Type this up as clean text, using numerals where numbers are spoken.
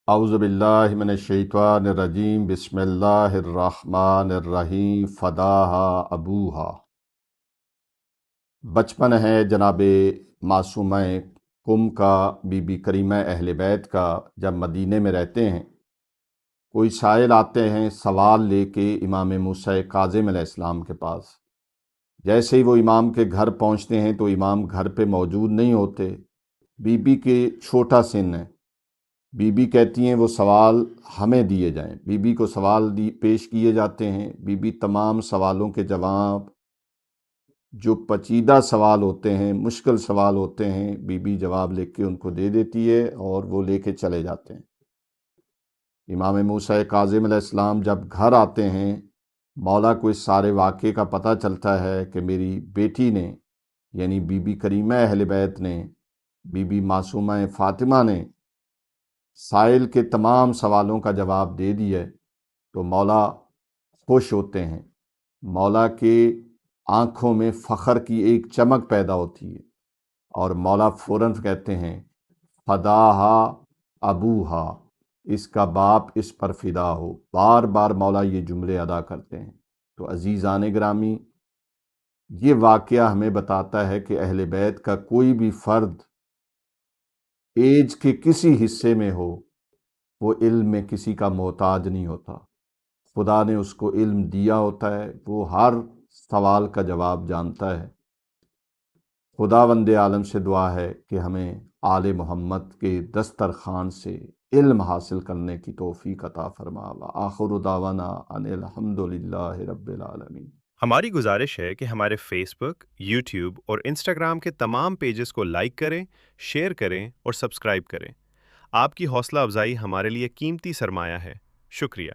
اعوذ باللہ من الشیطان الرجیم بسم اللہ الرحمن الرحیم فداہا ابوہا۔ بچپن ہے جناب معصومہ قم کا، بی بی کریمہ اہل بیت کا، جب مدینے میں رہتے ہیں، کوئی سائل آتے ہیں سوال لے کے امام موسیٰ کاظم علیہ السلام کے پاس۔ جیسے ہی وہ امام کے گھر پہنچتے ہیں تو امام گھر پہ موجود نہیں ہوتے۔ بی بی کے چھوٹا سن ہے، بی بی کہتی ہیں وہ سوال ہمیں دیے جائیں۔ بی بی کو سوال پیش کیے جاتے ہیں۔ بی بی تمام سوالوں کے جواب، جو پیچیدہ سوال ہوتے ہیں، مشکل سوال ہوتے ہیں، بی بی جواب لکھ کے ان کو دے دیتی ہے اور وہ لے کے چلے جاتے ہیں۔ امام موسیٰ کاظم علیہ السلام جب گھر آتے ہیں، مولا کو اس سارے واقعے کا پتہ چلتا ہے کہ میری بیٹی نے، یعنی بی بی کریمہ اہل بیت نے، بی بی معصومہ فاطمہ نے سائل کے تمام سوالوں کا جواب دے دیا ہے، تو مولا خوش ہوتے ہیں۔ مولا کے آنکھوں میں فخر کی ایک چمک پیدا ہوتی ہے اور مولا فوراً کہتے ہیں فداہا ابوہا، اس کا باپ اس پر فدا ہو۔ بار بار مولا یہ جملے ادا کرتے ہیں۔ تو عزیزان گرامی، یہ واقعہ ہمیں بتاتا ہے کہ اہل بیت کا کوئی بھی فرد ایج کے کسی حصے میں ہو، وہ علم میں کسی کا محتاج نہیں ہوتا۔ خدا نے اس کو علم دیا ہوتا ہے، وہ ہر سوال کا جواب جانتا ہے۔ خداوند عالم سے دعا ہے کہ ہمیں آل محمد کے دسترخوان سے علم حاصل کرنے کی توفیق عطا فرما۔ وآخر دعوانا ان الحمد للہ رب العالمین۔ ہماری گزارش ہے کہ ہمارے فیس بک، یوٹیوب اور انسٹاگرام کے تمام پیجز کو لائک کریں، شیئر کریں اور سبسکرائب کریں۔ آپ کی حوصلہ افزائی ہمارے لیے قیمتی سرمایہ ہے۔ شکریہ۔